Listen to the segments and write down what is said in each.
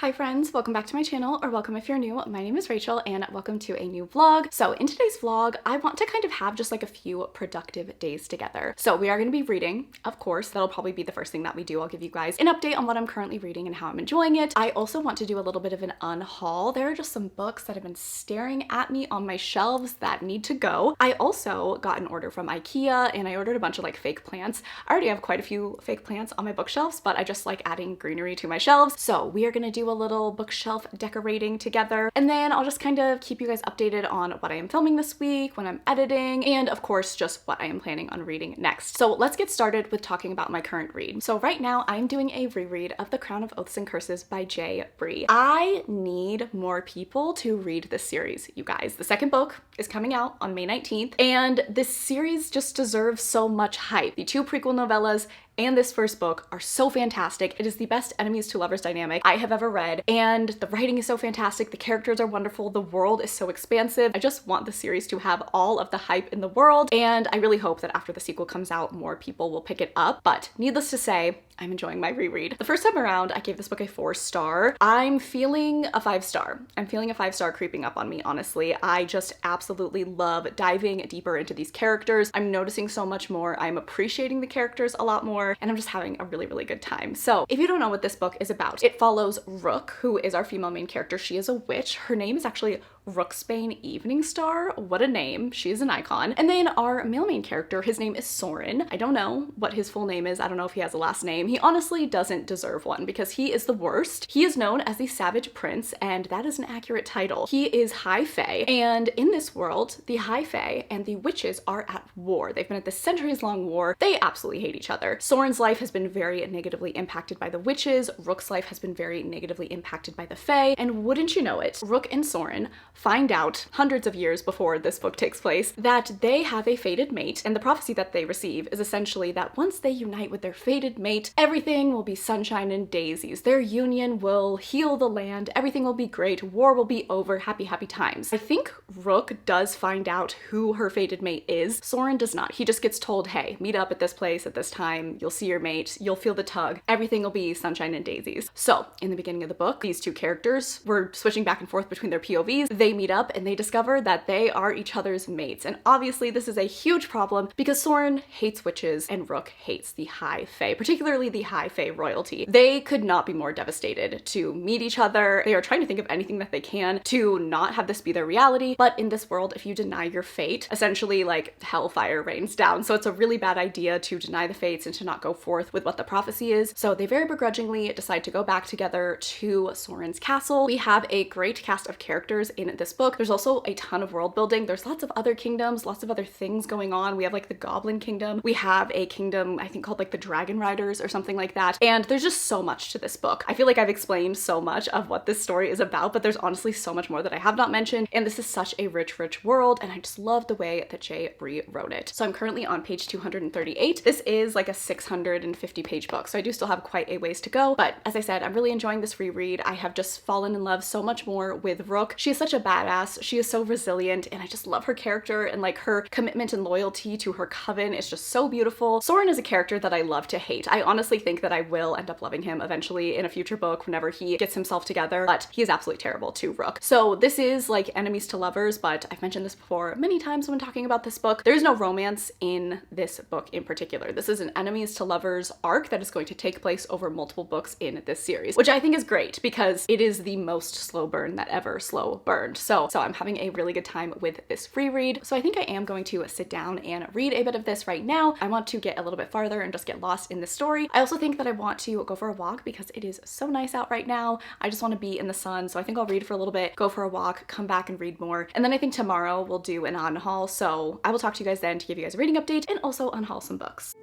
Hi friends, welcome back to my channel, or welcome if you're new. My name is Rachel and welcome to a new vlog. So in today's vlog, I want to kind of have just like a few productive days together. So we are going to be reading, of course. That'll probably be the first thing that we do. I'll give you guys an update on what I'm currently reading and how I'm enjoying it. I also want to do a little bit of an unhaul. There are just some books that have been staring at me on my shelves that need to go. I also got an order from IKEA and I ordered a bunch of like fake plants. I already have quite a few fake plants on my bookshelves, but I just like adding greenery to my shelves. So we are going to do a little bookshelf decorating together, and then I'll just kind of keep you guys updated on what I am filming this week, when I'm editing, and of course just what I am planning on reading next. So let's get started with talking about my current read. So right now I'm doing a reread of The Crown of Oaths and Curses by J. Bree. I need more people to read this series, you guys. The second book is coming out on May 19th, and this series just deserves so much hype. The two prequel novellas and this first book are so fantastic. It is the best enemies to lovers dynamic I have ever read, and the writing is so fantastic, the characters are wonderful, the world is so expansive. I just want the series to have all of the hype in the world, and I really hope that after the sequel comes out, more people will pick it up. But needless to say, I'm enjoying my reread. The first time around, I gave this book a 4-star. I'm feeling a 5-star. I'm feeling a 5-star creeping up on me, honestly. I just absolutely love diving deeper into these characters. I'm noticing so much more. I'm appreciating the characters a lot more, and I'm just having a really, really good time. So if you don't know what this book is about, it follows Rook, who is our female main character. She is a witch. Her name is actually Rooksbane Evening Star. What a name. She is an icon. And then our male main character, his name is Soren. I don't know what his full name is. I don't know if he has a last name. He honestly doesn't deserve one because he is the worst. He is known as the Savage Prince, and that is an accurate title. He is High Fae, and in this world, the High Fae and the witches are at war. They've been at this centuries-long war. They absolutely hate each other. Soren's life has been very negatively impacted by the witches. Rook's life has been very negatively impacted by the Fae, and wouldn't you know it, Rook and Soren find out hundreds of years before this book takes place that they have a fated mate, and the prophecy that they receive is essentially that once they unite with their fated mate, everything will be sunshine and daisies. Their union will heal the land, everything will be great, war will be over, happy, happy times. I think Rook does find out who her fated mate is. Soren does not. He just gets told, hey, meet up at this place at this time, you'll see your mate, you'll feel the tug, everything will be sunshine and daisies. So in the beginning of the book, these two characters were switching back and forth between their POVs. They meet up and they discover that they are each other's mates. And obviously this is a huge problem because Soren hates witches and Rook hates the High Fae, particularly the High Fae royalty. They could not be more devastated to meet each other. They are trying to think of anything that they can to not have this be their reality. But in this world, if you deny your fate, essentially like hellfire rains down. So it's a really bad idea to deny the fates and to not go forth with what the prophecy is. So they very begrudgingly decide to go back together to Soren's castle. We have a great cast of characters in this book. There's also a ton of world building. There's lots of other kingdoms, lots of other things going on. We have like the Goblin Kingdom. We have a kingdom, I think called like the Dragon Riders or something like that. And there's just so much to this book. I feel like I've explained so much of what this story is about, but there's honestly so much more that I have not mentioned. And this is such a rich, rich world. And I just love the way that J. Bree wrote it. So I'm currently on page 238. This is like a 650 page book. So I do still have quite a ways to go. But as I said, I'm really enjoying this reread. I have just fallen in love so much more with Rook. She is such a badass. She is so resilient, and I just love her character, and like her commitment and loyalty to her coven is just so beautiful. Soren is a character that I love to hate. I honestly think that I will end up loving him eventually in a future book whenever he gets himself together, but he is absolutely terrible to Rook. So this is like enemies to lovers, but I've mentioned this before many times when talking about this book. There's no romance in this book in particular. This is an enemies to lovers arc that is going to take place over multiple books in this series, which I think is great because it is the most slow burn that ever slow burned. So I'm having a really good time with this reread. So I think I am going to sit down and read a bit of this right now. I want to get a little bit farther and just get lost in the story. I also think that I want to go for a walk because it is so nice out right now. I just want to be in the sun. So I think I'll read for a little bit, go for a walk, come back and read more. And then I think tomorrow we'll do an unhaul. So I will talk to you guys then to give you guys a reading update and also unhaul some books.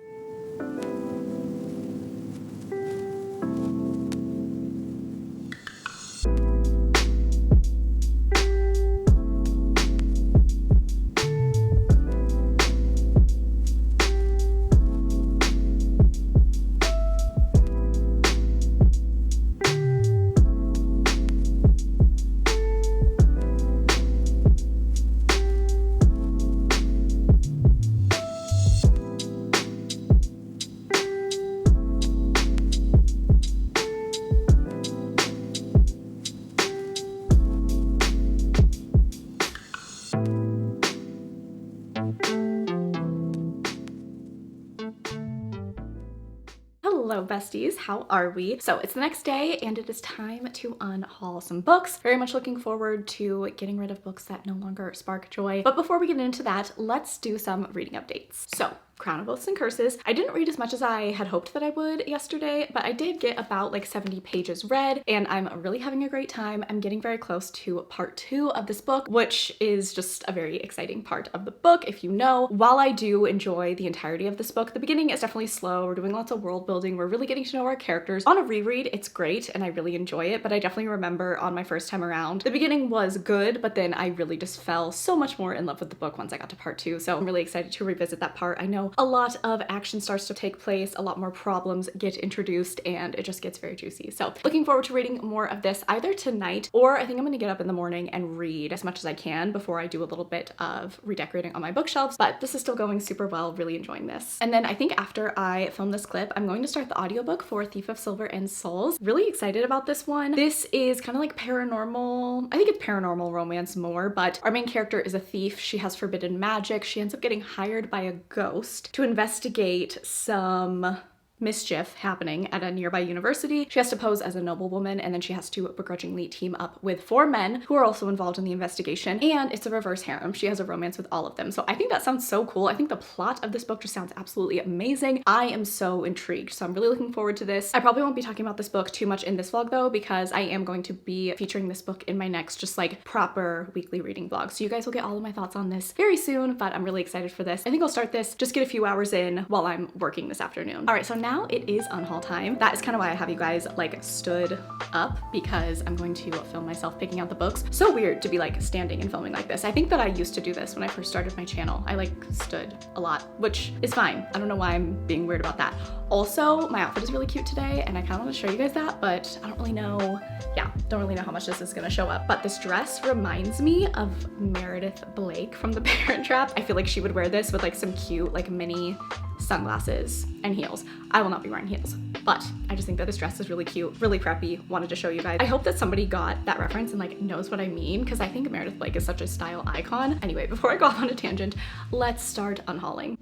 besties, how are we? So it's the next day and it is time to unhaul some books. Very much looking forward to getting rid of books that no longer spark joy. But before we get into that, let's do some reading updates. So Crown of Oaths and Curses. I didn't read as much as I had hoped that I would yesterday, but I did get about like 70 pages read and I'm really having a great time. I'm getting very close to part 2 of this book, which is just a very exciting part of the book. If you know, while I do enjoy the entirety of this book, the beginning is definitely slow. We're doing lots of world building. We're really getting to know our characters. On a reread, it's great and I really enjoy it, but I definitely remember on my first time around, the beginning was good, but then I really just fell so much more in love with the book once I got to part 2. So I'm really excited to revisit that part. I know a lot of action starts to take place, a lot more problems get introduced, and it just gets very juicy. So looking forward to reading more of this either tonight, or I think I'm gonna get up in the morning and read as much as I can before I do a little bit of redecorating on my bookshelves, but this is still going super well, really enjoying this. And then I think after I film this clip, I'm going to start the audiobook for Thief of Silver and Souls. Really excited about this one. This is kind of like paranormal, I think it's paranormal romance more, but our main character is a thief. She has forbidden magic. She ends up getting hired by a ghost to investigate some mischief happening at a nearby university. She has to pose as a noblewoman and then she has to begrudgingly team up with 4 men who are also involved in the investigation, and it's a reverse harem. She has a romance with all of them. So I think that sounds so cool. I think the plot of this book just sounds absolutely amazing. I am so intrigued. So I'm really looking forward to this. I probably won't be talking about this book too much in this vlog though, because I am going to be featuring this book in my next just like proper weekly reading vlog. So you guys will get all of my thoughts on this very soon, but I'm really excited for this. I think I'll start this, just get a few hours in while I'm working this afternoon. All right, so now it is unhaul time. That is kind of why I have you guys like stood up, because I'm going to film myself picking out the books. So weird to be like standing and filming like this. I think that I used to do this when I first started my channel. I like stood a lot, which is fine. I don't know why I'm being weird about that. Also, my outfit is really cute today and I kind of want to show you guys that, but I don't really know. Yeah, don't really know how much this is gonna show up. But this dress reminds me of Meredith Blake from The Parent Trap. I feel like she would wear this with like some cute like mini sunglasses and heels. I will not be wearing heels, but I just think that this dress is really cute, really preppy. Wanted to show you guys. I hope that somebody got that reference and like knows what I mean, because I think Meredith Blake is such a style icon. Anyway, before I go off on a tangent, let's start unhauling.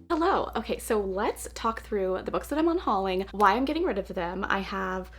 Hello. Okay, so let's talk through the books that I'm unhauling, why I'm getting rid of them. I have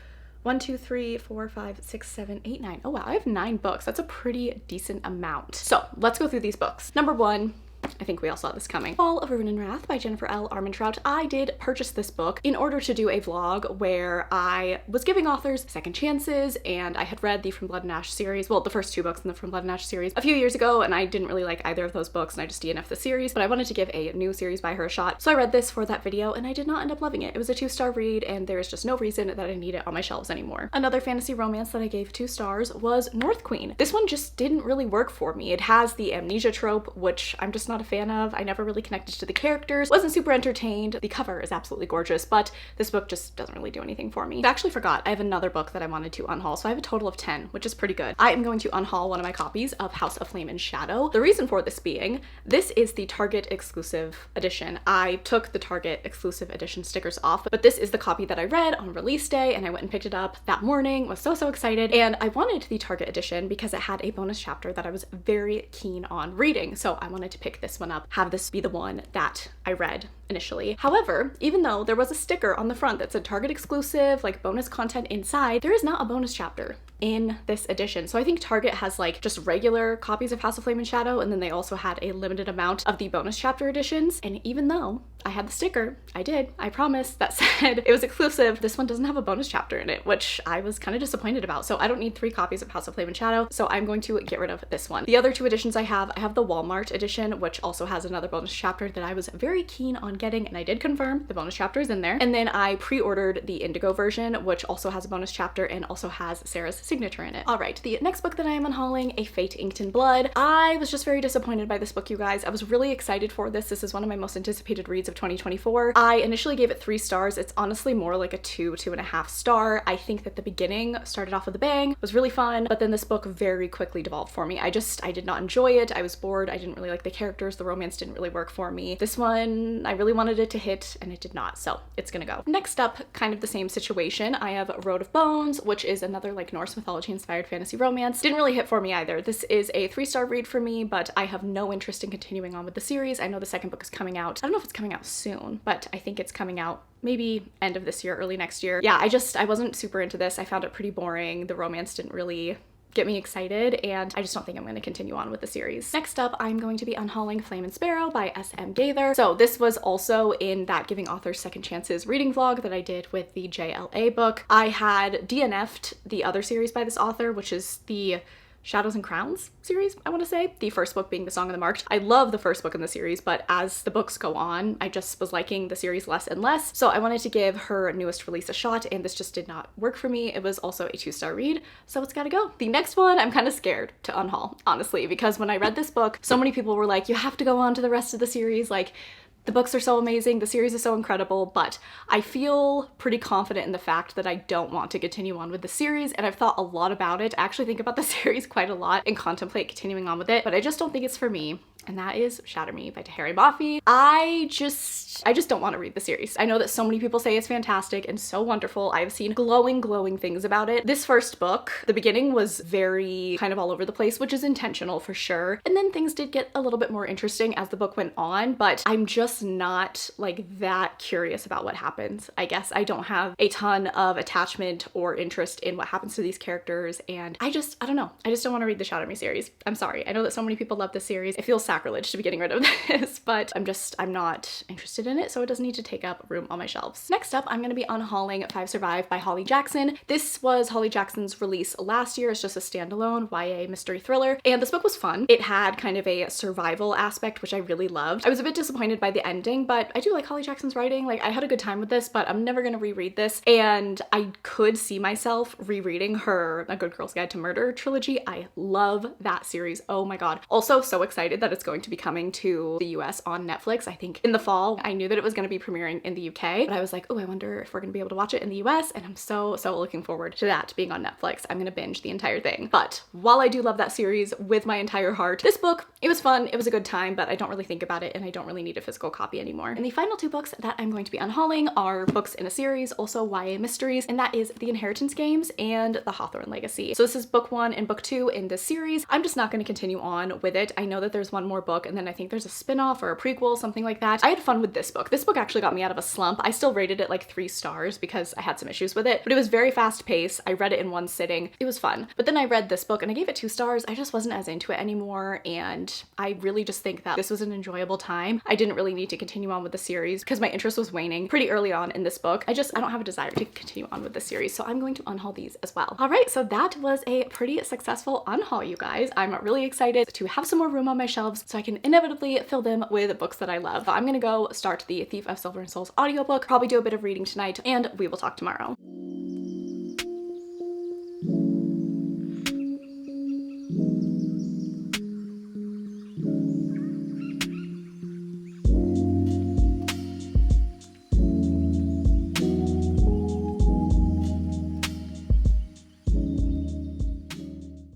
1, 2, 3, 4, 5, 6, 7, 8, 9. Oh wow, I have 9 books. That's a pretty decent amount. So let's go through these books. Number 1, I think we all saw this coming. Fall of Ruin and Wrath by Jennifer L. Armentrout. I did purchase this book in order to do a vlog where I was giving authors second chances, and I had read the From Blood and Ash series, well, the first 2 books in the From Blood and Ash series a few years ago, and I didn't really like either of those books and I just DNF'd the series, but I wanted to give a new series by her a shot. So I read this for that video and I did not end up loving it. It was a 2-star read and there is just no reason that I need it on my shelves anymore. Another fantasy romance that I gave 2 stars was North Queen. This one just didn't really work for me. It has the amnesia trope, which I'm just not a fan of. I never really connected to the characters, wasn't super entertained. The cover is absolutely gorgeous, but this book just doesn't really do anything for me. I actually forgot I have another book that I wanted to unhaul, so I have a total of 10, which is pretty good. I am going to unhaul one of my copies of House of Flame and Shadow. The reason for this being, this is the Target exclusive edition. I took the Target exclusive edition stickers off, but this is the copy that I read on release day and I went and picked it up that morning, was so excited, and I wanted the Target edition because it had a bonus chapter that I was very keen on reading, so I wanted to pick this one up, have this be the one that I read initially. However, even though there was a sticker on the front that said Target exclusive, like bonus content inside, there is not a bonus chapter in this edition. So I think Target has like just regular copies of House of Flame and Shadow, and then they also had a limited amount of the bonus chapter editions. And even though I had the sticker, I promise, that said it was exclusive, this one doesn't have a bonus chapter in it, which I was kind of disappointed about. So I don't need 3 copies of House of Flame and Shadow, so I'm going to get rid of this one. The other 2 editions I have the Walmart edition, which also has another bonus chapter that I was very keen on getting, and I did confirm the bonus chapter is in there. And then I pre-ordered the Indigo version, which also has a bonus chapter and also has Sarah's signature in it. All right, the next book that I am unhauling, A Fate Inked in Blood. I was just very disappointed by this book, you guys. I was really excited for this. This is one of my most anticipated reads of 2024. I initially gave it 3 stars. It's honestly more like a 2.5 star. I think that the beginning started off with a bang, was really fun, but then this book very quickly devolved for me. I did not enjoy it. I was bored. I didn't really like the characters. The romance didn't really work for me. This one, I really wanted it to hit and it did not, so it's gonna go. Next up, kind of the same situation, I have Road of Bones, which is another like Norse mythology inspired fantasy romance. Didn't really hit for me either. This is a 3-star read for me, but I have no interest in continuing on with the series. I know the second book is coming out. I don't know if it's coming out soon, but I think it's coming out maybe end of this year, early next year. Yeah, I wasn't super into this. I found it pretty boring. The romance didn't really get me excited, and I just don't think I'm going to continue on with the series. Next up, I'm going to be unhauling Flame and Sparrow by S.M. Gaither. So this was also in that Giving Authors Second Chances reading vlog that I did with the JLA book. I had DNF'd the other series by this author, which is the Shadows and Crowns series, I want to say. The first book being The Song of the Marked. I love the first book in the series, but as the books go on, I just was liking the series less and less. So I wanted to give her newest release a shot, and this just did not work for me. It was also a 2-star read, so it's gotta go. The next one, I'm kind of scared to unhaul, honestly, because when I read this book, so many people were like, you have to go on to the rest of the series. Like, the books are so amazing, the series is so incredible, but I feel pretty confident in the fact that I don't want to continue on with the series, and I've thought a lot about it. I actually think about the series quite a lot and contemplate continuing on with it, but I just don't think it's for me. And that is Shatter Me by Tahari Mafi. I just don't want to read the series. I know that so many people say it's fantastic and so wonderful. I've seen glowing things about it. This first book, the beginning was very kind of all over the place, which is intentional for sure. And then things did get a little bit more interesting as the book went on, but I'm just not like that curious about what happens. I guess I don't have a ton of attachment or interest in what happens to these characters, and I don't know. I just don't want to read the Shatter Me series. I'm sorry. I know that so many people love this series. It feels sacrilege to be getting rid of this, but I'm not interested in it, so it doesn't need to take up room on my shelves. Next up, I'm going to be unhauling 5 Survive by Holly Jackson. This was Holly Jackson's release last year. It's just a standalone YA mystery thriller, and this book was fun. It had kind of a survival aspect, which I really loved. I was a bit disappointed by the ending, but I do like Holly Jackson's writing. Like, I had a good time with this, but I'm never going to reread this, and I could see myself rereading her A Good Girl's Guide to Murder trilogy. I love that series. Oh my god. Also, so excited that it's going to be coming to the US on Netflix, I think in the fall. I knew that it was going to be premiering in the UK, but I was like, oh, I wonder if we're going to be able to watch it in the US, and I'm so looking forward to that being on Netflix. I'm going to binge the entire thing. But while I do love that series with my entire heart, this book, it was fun, it was a good time, but I don't really think about it, and I don't really need a physical copy anymore. And the final 2 books that I'm going to be unhauling are books in a series, also YA mysteries, and that is The Inheritance Games and The Hawthorne Legacy. So this is book 1 and book 2 in this series. I'm just not going to continue on with it. I know that there's one more book, and then I think there's a spin-off or a prequel, something like that. I had fun with this book. This book actually got me out of a slump. I still rated it like 3 stars because I had some issues with it, but it was very fast paced. I read it in one sitting. It was fun. But then I read this book and I gave it 2 stars. I just wasn't as into it anymore, and I really just think that this was an enjoyable time. I didn't really need to continue on with the series because my interest was waning pretty early on in this book. I don't have a desire to continue on with the series, so I'm going to unhaul these as well. All right, so that was a pretty successful unhaul, you guys. I'm really excited to have some more room on my shelves so I can inevitably fill them with books that I love. I'm gonna go start the Thief of Silver and Souls audiobook, probably do a bit of reading tonight, and we will talk tomorrow.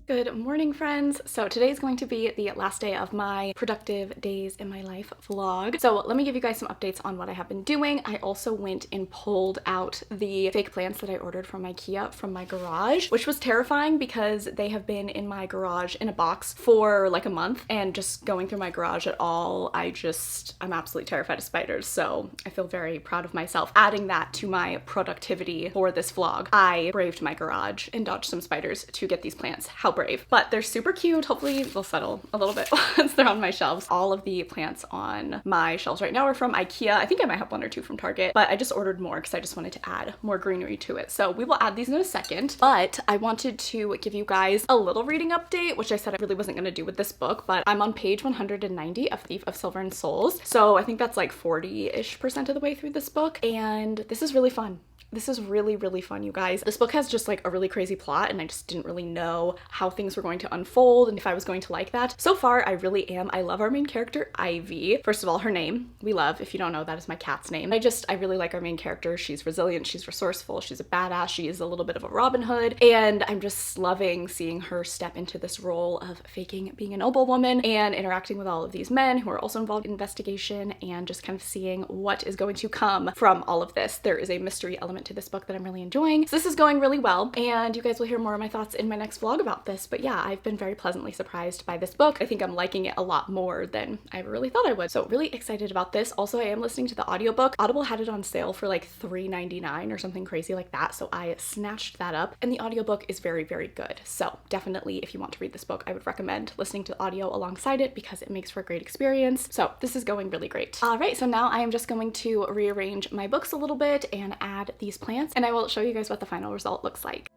Good morning, friends. So today's going to be the last day of my productive days in my life vlog. So let me give you guys some updates on what I have been doing. I also went and pulled out the fake plants that I ordered from IKEA from my garage, which was terrifying because they have been in my garage in a box for like a month, and just going through my garage at all, I'm absolutely terrified of spiders. So I feel very proud of myself adding that to my productivity for this vlog. I braved my garage and dodged some spiders to get these plants. How brave. But they're super cute. Hopefully they'll settle a little bit once they're on my shelves. All of the plants on my shelves right now are from IKEA. I think I might have 1 or 2 from Target, but I just ordered more because I just wanted to add more greenery to it. So we will add these in a second, but I wanted to give you guys a little reading update, which I said I really wasn't going to do with this book, but I'm on page 190 of Thief of Silver and Souls. So I think that's like 40-ish% of the way through this book, and this is really fun. This is really, really fun, you guys. This book has just like a really crazy plot, and I just didn't really know how things were going to unfold and if I was going to like that. So far, I really am. I love our main character, Ivy. First of all, her name, we love. If you don't know, that is my cat's name. I really like our main character. She's resilient, she's resourceful, she's a badass, she is a little bit of a Robin Hood, and I'm just loving seeing her step into this role of faking being a noble woman and interacting with all of these men who are also involved in investigation, and just kind of seeing what is going to come from all of this. There is a mystery element to this book that I'm really enjoying. So this is going really well, and you guys will hear more of my thoughts in my next vlog about this. But yeah, I've been very pleasantly surprised by this book. I think I'm liking it a lot more than I ever really thought I would. So really excited about this. Also, I am listening to the audiobook. Audible had it on sale for like $3.99 or something crazy like that. So I snatched that up, and the audiobook is very, very good. So definitely, if you want to read this book, I would recommend listening to the audio alongside it because it makes for a great experience. So this is going really great. All right, so now I am just going to rearrange my books a little bit and add these plants, and I will show you guys what the final result looks like.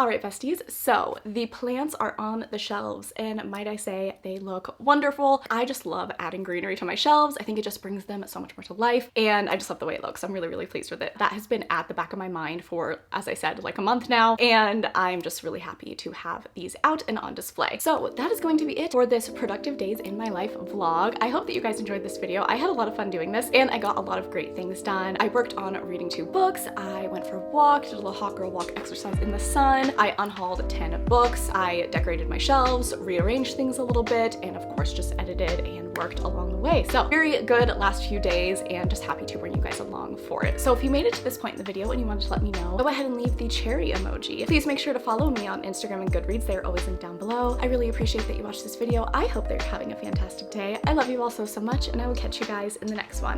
All right, besties, so the plants are on the shelves, and might I say, they look wonderful. I just love adding greenery to my shelves. I think it just brings them so much more to life, and I just love the way it looks. I'm really, really pleased with it. That has been at the back of my mind for, as I said, like a month now, and I'm just really happy to have these out and on display. So that is going to be it for this productive days in my life vlog. I hope that you guys enjoyed this video. I had a lot of fun doing this, and I got a lot of great things done. I worked on reading 2 books. I went for a walk, did a little hot girl walk exercise in the sun. I unhauled 10 books. I decorated my shelves, rearranged things a little bit, and of course just edited and worked along the way. So very good last few days, and just happy to bring you guys along for it. So if you made it to this point in the video and you wanted to let me know, go ahead and leave the cherry emoji. Please make sure to follow me on Instagram and Goodreads. They are always linked down below. I really appreciate that you watched this video. I hope that you're having a fantastic day. I love you all so, so much, and I will catch you guys in the next one.